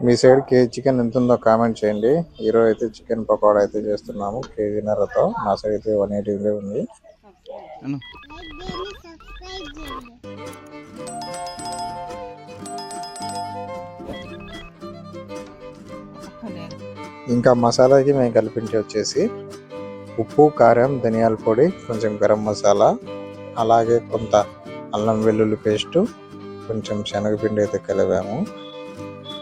మీ side KG chicken ఎంత ఉందో comment చేయండి. ఈరోజు అయితే చికెన్ పకోడా అయితే చేస్తున్నాము కేజీన్నరతో. మా సైడ్ అయితే 180 ఉంది. ఇంకా మసాలాకి మేము కలిపించి వచ్చేసి ఉప్పు, కారం, ధనియాల పొడి, కొంచెం గరం మసాలా, అలాగే కొంత అల్లం వెల్లుల్లి పేస్టు, కొంచెం శనగపిండి అయితే కలిపాము.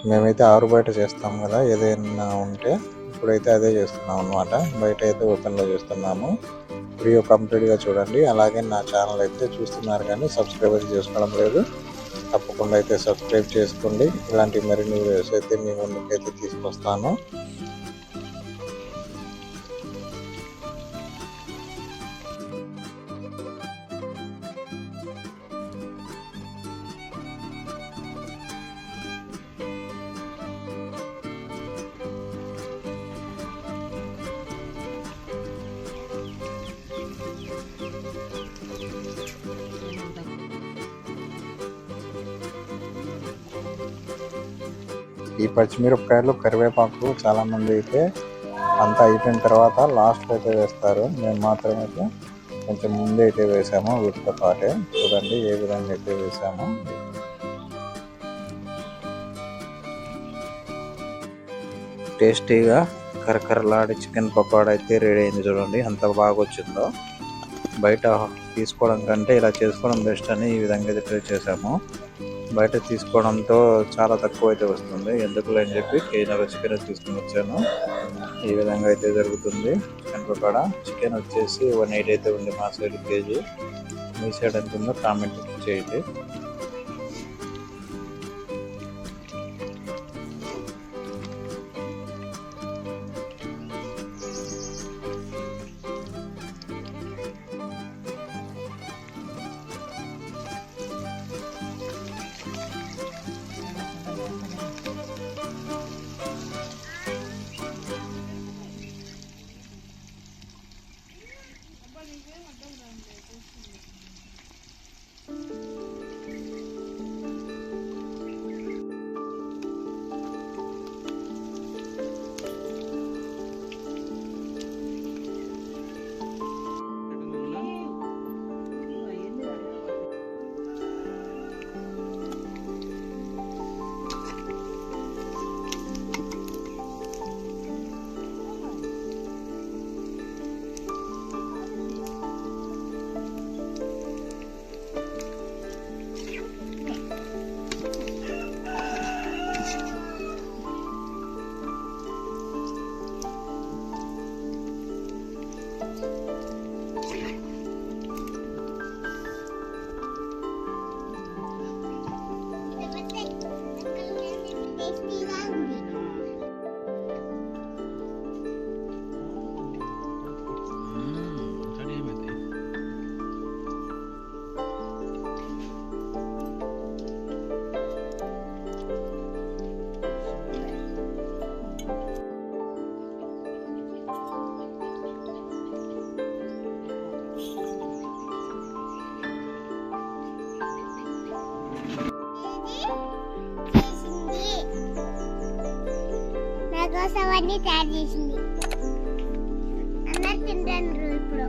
మేమైతే ఆరు బయట చేస్తాము కదా, ఏదైనా ఉంటే ఇప్పుడైతే అదే చేస్తున్నాం అనమాట. బయట అయితే ఓపెన్లో చేస్తున్నాము. వీడియో కంప్లీట్గా చూడండి. అలాగే నా ఛానల్ అయితే చూస్తున్నారు కానీ సబ్స్క్రైబ్ అయితే చేసుకోవడం లేదు. తప్పకుండా అయితే సబ్స్క్రైబ్ చేసుకోండి. ఇలాంటి మరిన్ని వీడియోస్ అయితే మీ ముందుకైతే తీసుకొస్తాను. ఈ పచ్చిమిరపకాయలు, కరివేపాకు చాలా మంది అయితే అంతా అయిపోయిన తర్వాత లాస్ట్లో అయితే వేస్తారు. మేము మాత్రం అయితే కొంచెం ముందే అయితే వేసాము. వీటితో పాటే చూడండి ఏ విధంగా అయితే వేసాము. టేస్టీగా కరకరలాడి చికెన్ పకోడా అయితే రెడీ అయింది. చూడండి ఎంత బాగా వచ్చిందో. బయట తీసుకోవడం కంటే ఇలా చేసుకోవడం బెస్ట్ అని ఈ విధంగా అయితే ట్రై చేసాము. బయట తీసుకోవడంతో చాలా తక్కువ అయితే వస్తుంది. ఎందుకు అని చెప్పి కేజీన్నర చికెన్ తీసుకుని వచ్చాను. ఈ విధంగా అయితే జరుగుతుంది చికెన్ పకోడా. చికెన్ వచ్చేసి 180 అయితే ఉంది మా సైడ్ కేజీ. మీ సైడ్ ఎంత ఉందో కామెంట్ చేయండి. కోసం అన్ని తయారు చేసింది. అన్నట్టు తింటాను ఇప్పుడు.